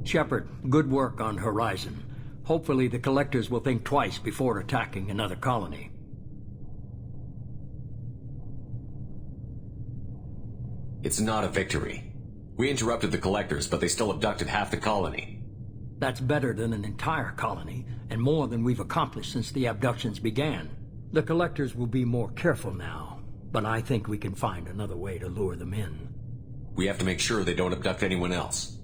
Shepard, good work on Horizon. Hopefully the Collectors will think twice before attacking another colony. It's not a victory. We interrupted the Collectors, but they still abducted half the colony. That's better than an entire colony, and more than we've accomplished since the abductions began. The Collectors will be more careful now, but I think we can find another way to lure them in. We have to make sure they don't abduct anyone else.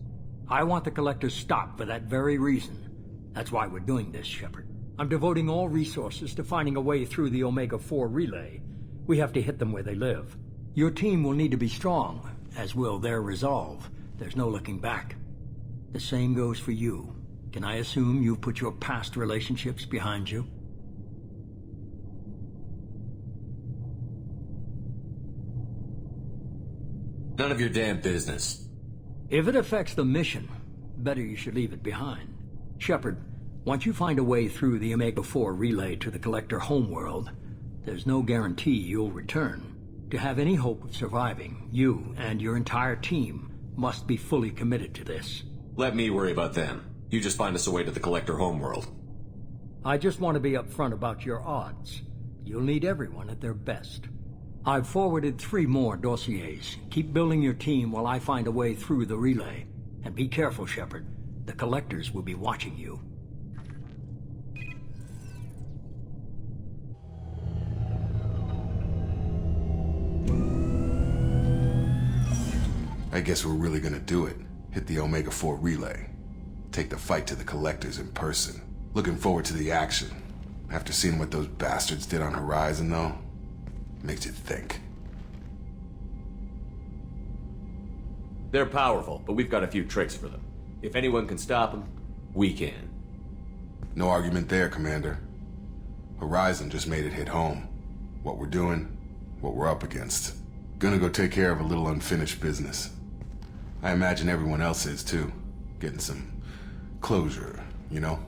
I want the Collectors stopped for that very reason. That's why we're doing this, Shepard. I'm devoting all resources to finding a way through the Omega-4 relay. We have to hit them where they live. Your team will need to be strong, as will their resolve. There's no looking back. The same goes for you. Can I assume you've put your past relationships behind you? None of your damn business. If it affects the mission, better you should leave it behind. Shepard, once you find a way through the Omega-4 relay to the Collector homeworld, there's no guarantee you'll return. To have any hope of surviving, you and your entire team must be fully committed to this. Let me worry about them. You just find us a way to the Collector homeworld. I just want to be upfront about your odds. You'll need everyone at their best. I've forwarded 3 more dossiers. Keep building your team while I find a way through the relay. And be careful, Shepard. The Collectors will be watching you. I guess we're really gonna do it. Hit the Omega-4 relay. Take the fight to the Collectors in person. Looking forward to the action. After seeing what those bastards did on Horizon, though, makes you think. They're powerful, but we've got a few tricks for them. If anyone can stop them, we can. No argument there, Commander. Horizon just made it hit home. What we're doing, what we're up against. Gonna go take care of a little unfinished business. I imagine everyone else is too. Getting some closure, you know?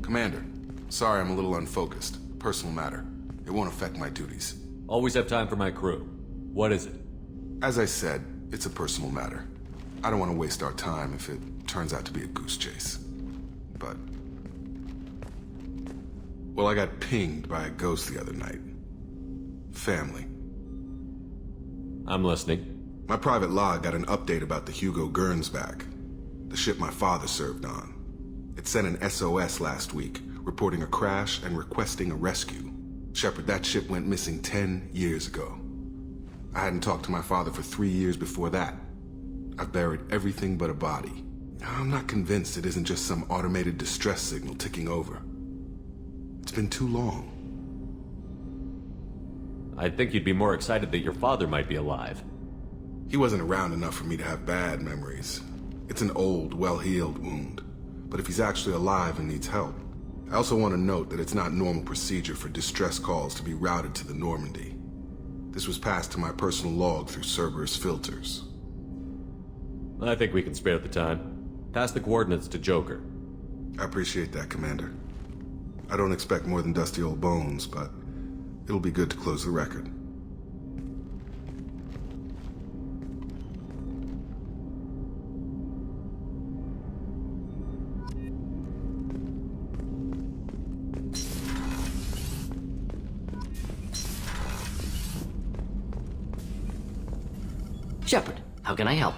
Commander, sorry I'm a little unfocused. Personal matter. It won't affect my duties. Always have time for my crew. What is it? As I said, it's a personal matter. I don't want to waste our time if it turns out to be a goose chase. But... well, I got pinged by a ghost the other night. Family. I'm listening. My private log got an update about the Hugo Gernsback, the ship my father served on. It sent an SOS last week, reporting a crash and requesting a rescue. Shepard, that ship went missing 10 years ago. I hadn't talked to my father for 3 years before that. I've buried everything but a body. I'm not convinced it isn't just some automated distress signal ticking over. It's been too long. I'd think you'd be more excited that your father might be alive. He wasn't around enough for me to have bad memories. It's an old, well-healed wound. But if he's actually alive and needs help, I also want to note that it's not normal procedure for distress calls to be routed to the Normandy. This was passed to my personal log through Cerberus filters. I think we can spare the time. Pass the coordinates to Joker. I appreciate that, Commander. I don't expect more than dusty old bones, but it'll be good to close the record. Shepard, how can I help?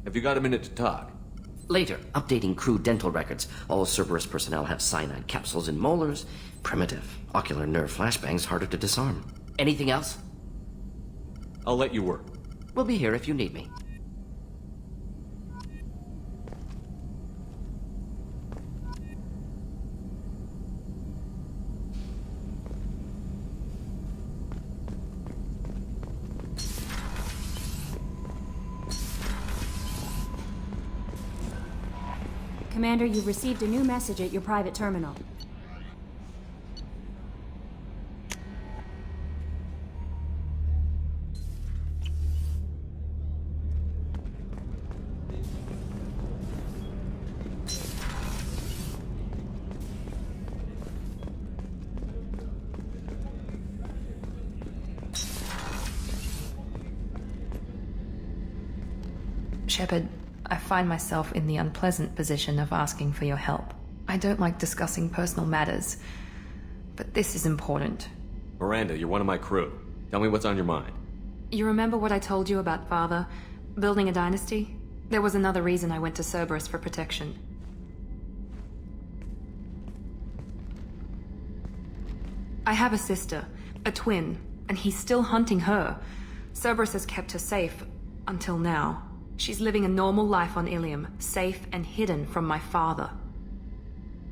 Have you got a minute to talk? Later, updating crew dental records. All Cerberus personnel have cyanide capsules in molars. Primitive. Ocular nerve flashbangs harder to disarm. Anything else? I'll let you work. We'll be here if you need me. Commander, you've received a new message at your private terminal. Shepard, I find myself in the unpleasant position of asking for your help. I don't like discussing personal matters, but this is important. Miranda, you're one of my crew. Tell me what's on your mind. You remember what I told you about Father? Building a dynasty? There was another reason I went to Cerberus for protection. I have a sister, a twin, and he's still hunting her. Cerberus has kept her safe, until now. She's living a normal life on Ilium, safe and hidden from my father.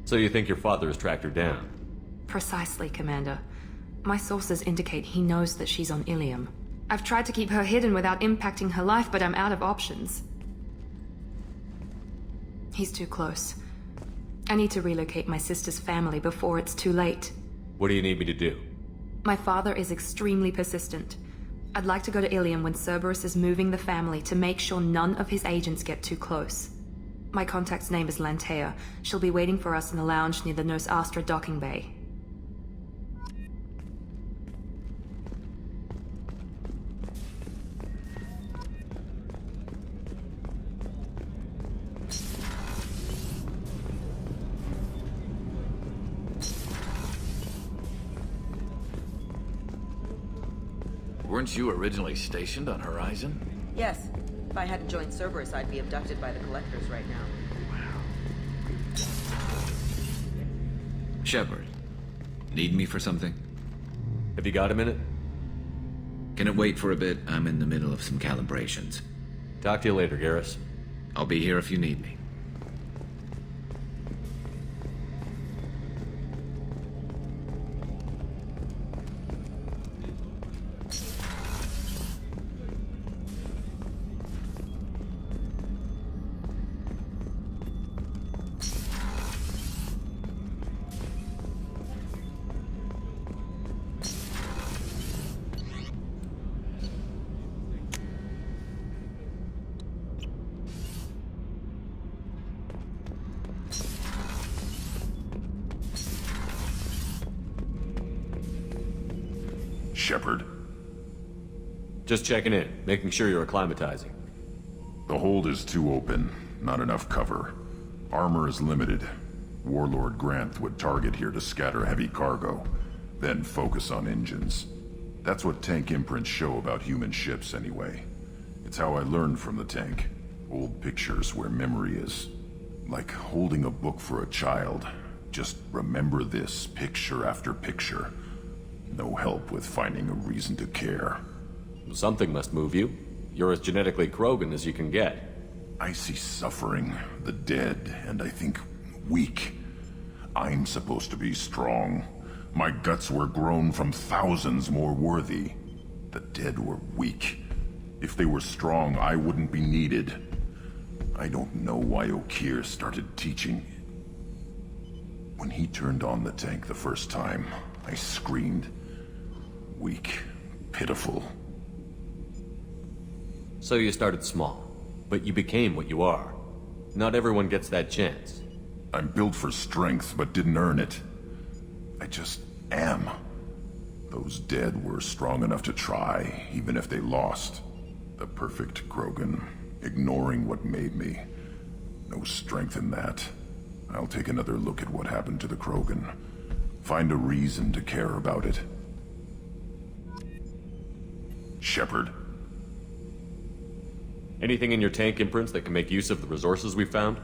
So you think your father has tracked her down? Precisely, Commander. My sources indicate he knows that she's on Ilium. I've tried to keep her hidden without impacting her life, but I'm out of options. He's too close. I need to relocate my sister's family before it's too late. What do you need me to do? My father is extremely persistent. I'd like to go to Ilium when Cerberus is moving the family to make sure none of his agents get too close. My contact's name is Lantea. She'll be waiting for us in the lounge near the Nos Astra docking bay. Weren't you originally stationed on Horizon? Yes. If I hadn't joined Cerberus, I'd be abducted by the Collectors right now. Shepard, need me for something? Have you got a minute? Can it wait for a bit? I'm in the middle of some calibrations. Talk to you later, Garrus. I'll be here if you need me. Shepard. Just checking in, making sure you're acclimatizing. The hold is too open, not enough cover. Armor is limited. Warlord Granth would target here to scatter heavy cargo, then focus on engines. That's what tank imprints show about human ships anyway. It's how I learned from the tank. Old pictures where memory is. Like holding a book for a child. Just remember this, picture after picture. No help with finding a reason to care. Something must move you. You're as genetically Krogan as you can get. I see suffering, the dead, and I think weak. I'm supposed to be strong. My guts were grown from thousands more worthy. The dead were weak. If they were strong, I wouldn't be needed. I don't know why Okeer started teaching. When he turned on the tank the first time, I screamed. Weak, pitiful. So you started small, but you became what you are. Not everyone gets that chance. I'm built for strength, but didn't earn it. I just am. Those dead were strong enough to try, even if they lost. The perfect Krogan, ignoring what made me. No strength in that. I'll take another look at what happened to the Krogan. Find a reason to care about it. Shepard. Anything in your tank imprints that can make use of the resources we found?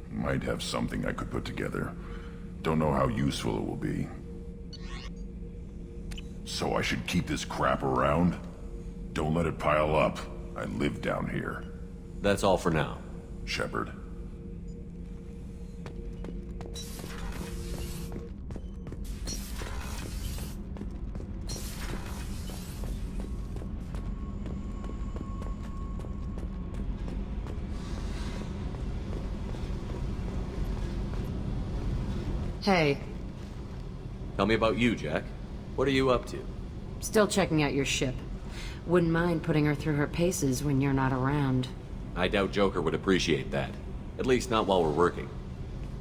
Might have something I could put together. Don't know how useful it will be. So I should keep this crap around? Don't let it pile up. I live down here. That's all for now. Shepard. Hey. Tell me about you, Jack. What are you up to? Still checking out your ship. Wouldn't mind putting her through her paces when you're not around. I doubt Joker would appreciate that. At least not while we're working.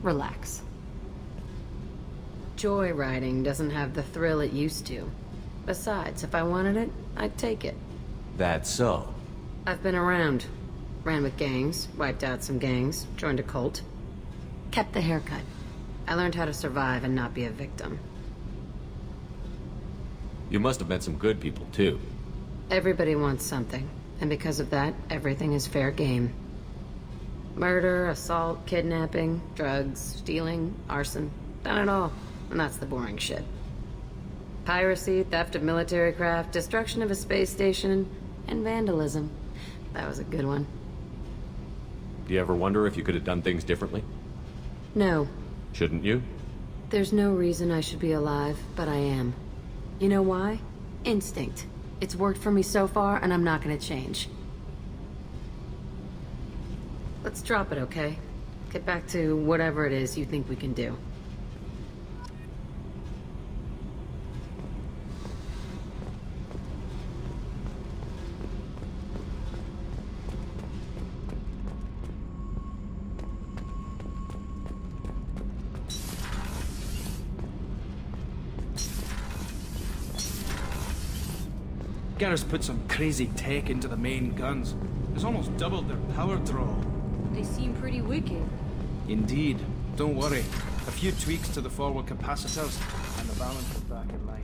Relax. Joyriding doesn't have the thrill it used to. Besides, if I wanted it, I'd take it. That's so. I've been around. Ran with gangs, wiped out some gangs, joined a cult. Kept the haircut. I learned how to survive and not be a victim. You must have met some good people, too. Everybody wants something, and because of that, everything is fair game. Murder, assault, kidnapping, drugs, stealing, arson. Done it all. And that's the boring shit. Piracy, theft of military craft, destruction of a space station, and vandalism. That was a good one. Do you ever wonder if you could have done things differently? No. Shouldn't you? There's no reason I should be alive, but I am. You know why? Instinct. It's worked for me so far, and I'm not gonna change. Let's drop it, okay? Get back to whatever it is you think we can do. Garrus put some crazy tech into the main guns. It's almost doubled their power draw. They seem pretty wicked. Indeed. Don't worry. A few tweaks to the forward capacitors, and the balance is back in line.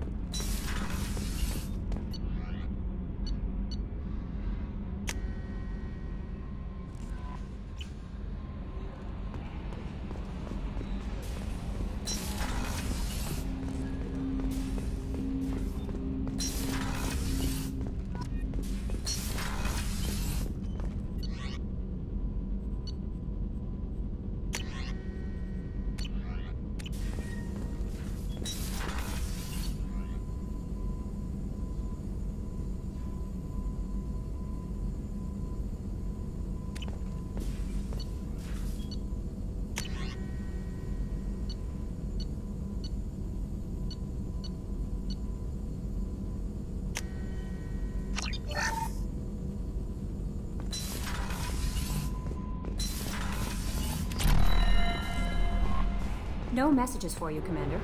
No messages for you, Commander.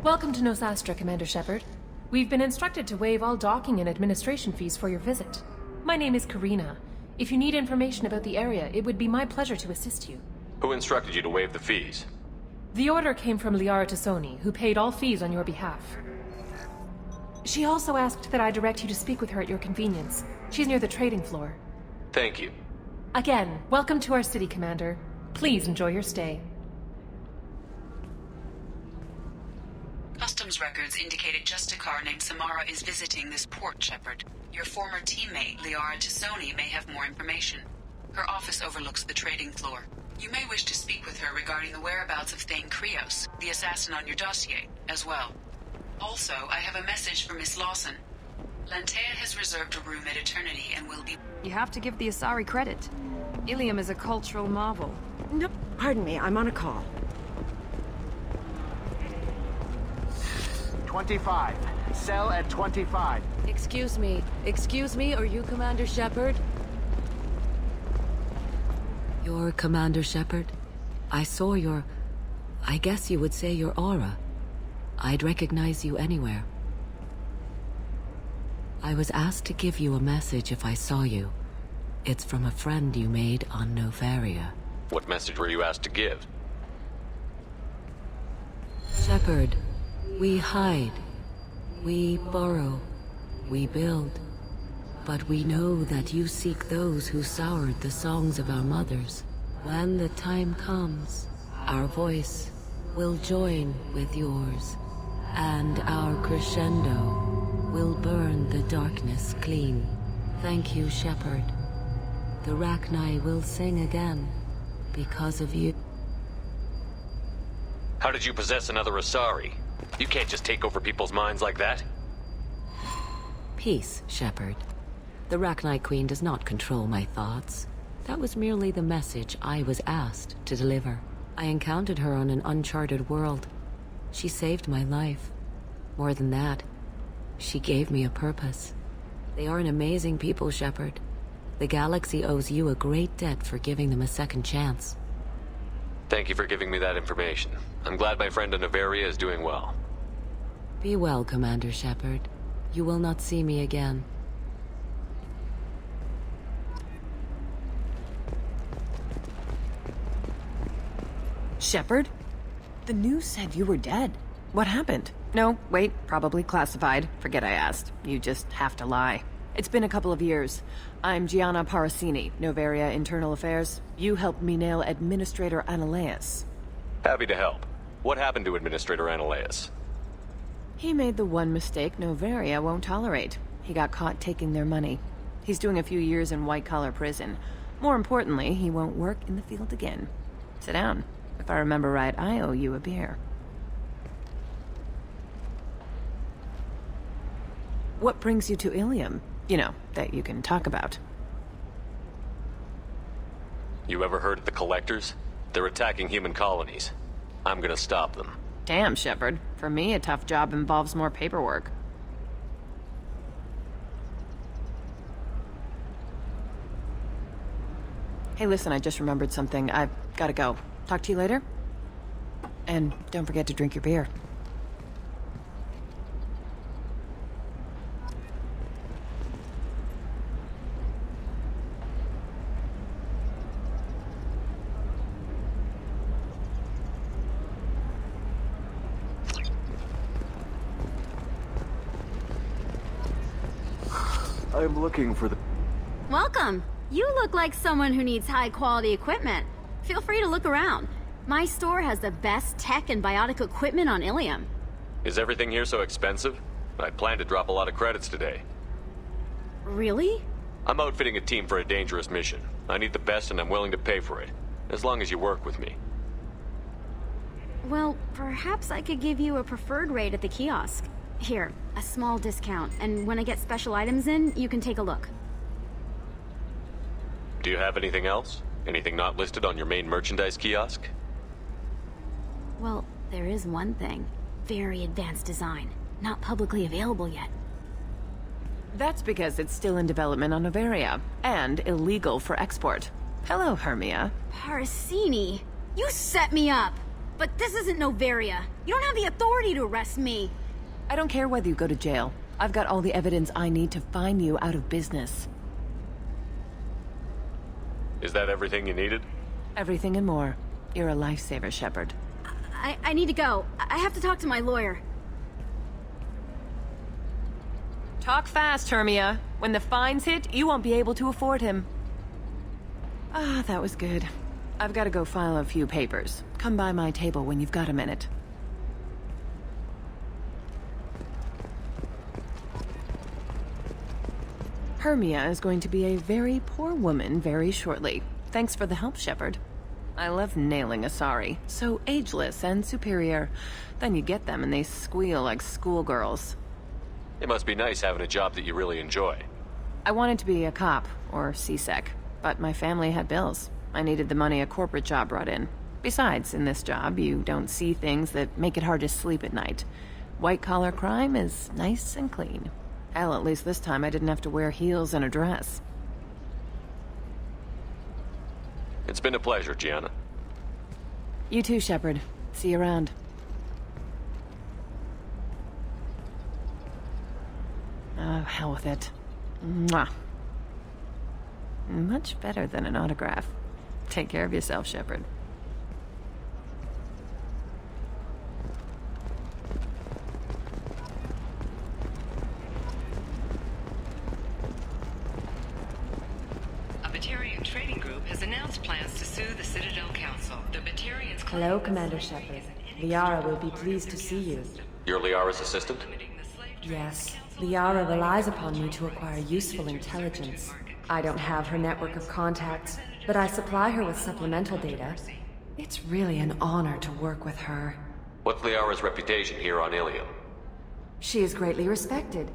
Welcome to Nosastra, Commander Shepard. We've been instructed to waive all docking and administration fees for your visit. My name is Karina. If you need information about the area, it would be my pleasure to assist you. Who instructed you to waive the fees? The order came from Liara Tassoni, who paid all fees on your behalf. She also asked that I direct you to speak with her at your convenience. She's near the trading floor. Thank you. Again, welcome to our city, Commander. Please enjoy your stay. Customs records indicated just a car named Samara is visiting this port, Shepard. Your former teammate, Liara Tassoni, may have more information. Her office overlooks the trading floor. You may wish to speak with her regarding the whereabouts of Thane Krios, the assassin on your dossier, as well. Also, I have a message for Miss Lawson. Lantea has reserved a room at Eternity and will be... You have to give the Asari credit. Ilium is a cultural marvel. No, pardon me, I'm on a call. 25. Cell at 25. Excuse me, are you Commander Shepard? You're Commander Shepard? I saw your... I guess you would say your aura. I'd recognize you anywhere. I was asked to give you a message if I saw you. It's from a friend you made on Novaria. What message were you asked to give? Shepard, we hide. We borrow. We build. But we know that you seek those who soured the songs of our mothers. When the time comes, our voice will join with yours, and our crescendo will burn the darkness clean. Thank you, Shepard. The Rachni will sing again, because of you. How did you possess another Asari? You can't just take over people's minds like that. Peace, Shepard. The Rachni Queen does not control my thoughts. That was merely the message I was asked to deliver. I encountered her on an uncharted world. She saved my life. More than that, she gave me a purpose. They are an amazing people, Shepard. The galaxy owes you a great debt for giving them a second chance. Thank you for giving me that information. I'm glad my friend in Novaria is doing well. Be well, Commander Shepard. You will not see me again. Shepard? The news said you were dead. What happened? No, wait, probably classified. Forget I asked. You just have to lie. It's been a couple of years. I'm Gianna Parasini, Novaria Internal Affairs. You helped me nail Administrator Analeas. Happy to help. What happened to Administrator Analeas? He made the one mistake Novaria won't tolerate. He got caught taking their money. He's doing a few years in white-collar prison. More importantly, he won't work in the field again. Sit down. If I remember right, I owe you a beer. What brings you to Ilium? You know, that you can talk about. You ever heard of the Collectors? They're attacking human colonies. I'm gonna stop them. Damn, Shepard. For me, a tough job involves more paperwork. Hey, listen, I just remembered something. I've gotta go. Talk to you later? And don't forget to drink your beer. I'm looking for the... Welcome. You look like someone who needs high-quality equipment. Feel free to look around. My store has the best tech and biotic equipment on Ilium. Is everything here so expensive? I plan to drop a lot of credits today. Really? I'm outfitting a team for a dangerous mission. I need the best and I'm willing to pay for it. As long as you work with me. Well, perhaps I could give you a preferred rate at the kiosk. Here, a small discount, and when I get special items in, you can take a look. Do you have anything else? Anything not listed on your main merchandise kiosk? Well, there is one thing. Very advanced design. Not publicly available yet. That's because it's still in development on Novaria, and illegal for export. Hello, Hermia. Parasini, you set me up! But this isn't Novaria. You don't have the authority to arrest me! I don't care whether you go to jail. I've got all the evidence I need to find you out of business. Is that everything you needed? Everything and more. You're a lifesaver, Shepard. I need to go. I have to talk to my lawyer. Talk fast, Hermia. When the fines hit, you won't be able to afford him. Ah, that was good. I've got to go file a few papers. Come by my table when you've got a minute. Hermia is going to be a very poor woman very shortly. Thanks for the help, Shepard. I love nailing Asari. So ageless and superior. Then you get them and they squeal like schoolgirls. It must be nice having a job that you really enjoy. I wanted to be a cop, or CSEC, but my family had bills. I needed the money a corporate job brought in. Besides, in this job, you don't see things that make it hard to sleep at night. White-collar crime is nice and clean. Hell, at least this time I didn't have to wear heels and a dress. It's been a pleasure, Gianna. You too, Shepard. See you around. Oh, hell with it. Mwah. Much better than an autograph. Take care of yourself, Shepard. A Batarian trading group has announced plans to sue the Citadel Council. The Batarians... Hello, Commander Shepard. Liara will be pleased to see you. You're Liara's assistant? Yes. Liara relies upon me to acquire useful intelligence. I don't have her network of contacts, but I supply her with supplemental data. It's really an honor to work with her. What's Liara's reputation here on Ilium? She is greatly respected.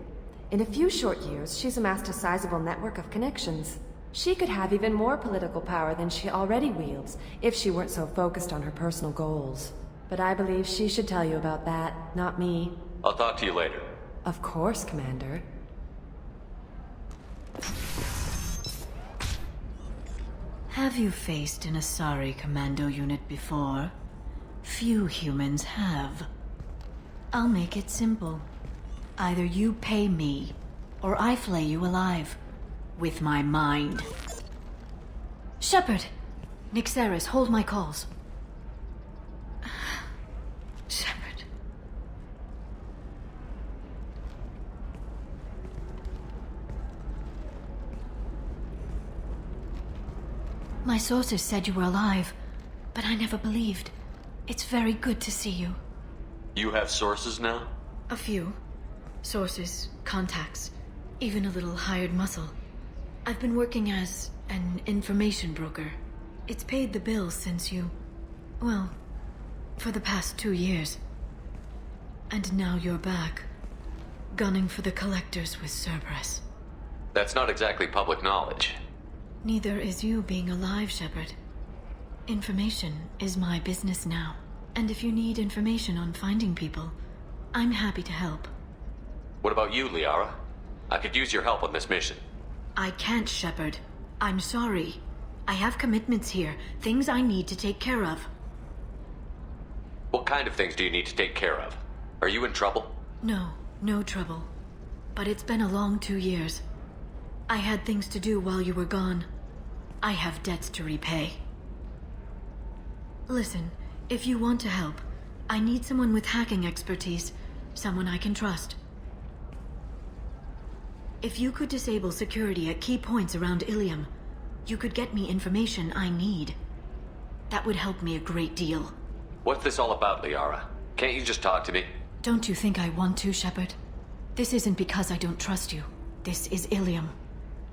In a few short years, she's amassed a sizable network of connections. She could have even more political power than she already wields, if she weren't so focused on her personal goals. But I believe she should tell you about that, not me. I'll talk to you later. Of course, Commander. Have you faced an Asari commando unit before? Few humans have. I'll make it simple. Either you pay me, or I flay you alive. With my mind. Shepard! Nixeris, hold my calls. Shepard. My sources said you were alive, but I never believed. It's very good to see you. You have sources now? A few. Sources, contacts, even a little hired muscle. I've been working as an information broker. It's paid the bills since you... well, for the past 2 years. And now you're back, gunning for the collectors with Cerberus. That's not exactly public knowledge. Neither is you being alive, Shepard. Information is my business now. And if you need information on finding people, I'm happy to help. What about you, Liara? I could use your help on this mission. I can't, Shepard. I'm sorry. I have commitments here, things I need to take care of. What kind of things do you need to take care of? Are you in trouble? No, no trouble. But it's been a long 2 years. I had things to do while you were gone. I have debts to repay. Listen, if you want to help, I need someone with hacking expertise, someone I can trust. If you could disable security at key points around Ilium, you could get me information I need. That would help me a great deal. What's this all about, Liara? Can't you just talk to me? Don't you think I want to, Shepard? This isn't because I don't trust you. This is Ilium.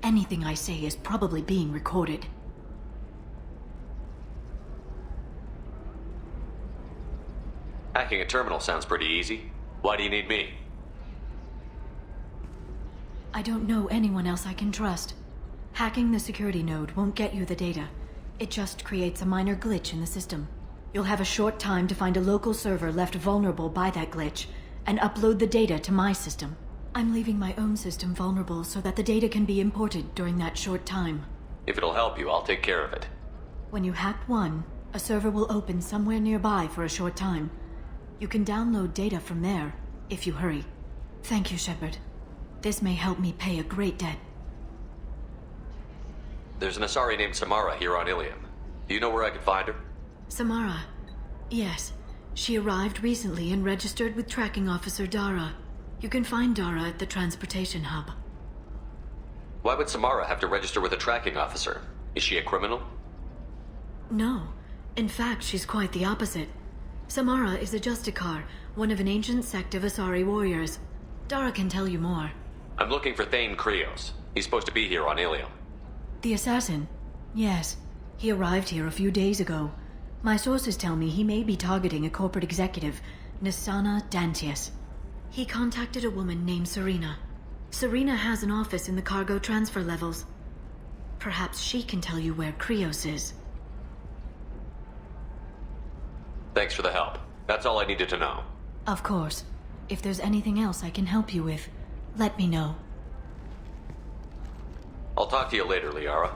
Anything I say is probably being recorded. Hacking a terminal sounds pretty easy. Why do you need me? I don't know anyone else I can trust. Hacking the security node won't get you the data. It just creates a minor glitch in the system. You'll have a short time to find a local server left vulnerable by that glitch, and upload the data to my system. I'm leaving my own system vulnerable so that the data can be imported during that short time. If it'll help you, I'll take care of it. When you hack one, a server will open somewhere nearby for a short time. You can download data from there, if you hurry. Thank you, Shepard. This may help me pay a great debt. There's an Asari named Samara here on Ilium. Do you know where I could find her? Samara? Yes. She arrived recently and registered with Tracking Officer Dara. You can find Dara at the transportation hub. Why would Samara have to register with a tracking officer? Is she a criminal? No. In fact, she's quite the opposite. Samara is a Justicar, one of an ancient sect of Asari warriors. Dara can tell you more. I'm looking for Thane Krios. He's supposed to be here on Ilium. The assassin? Yes. He arrived here a few days ago. My sources tell me he may be targeting a corporate executive, Nisana Dantius. He contacted a woman named Serena. Serena has an office in the cargo transfer levels. Perhaps she can tell you where Krios is. Thanks for the help. That's all I needed to know. Of course. If there's anything else I can help you with, let me know. I'll talk to you later, Liara.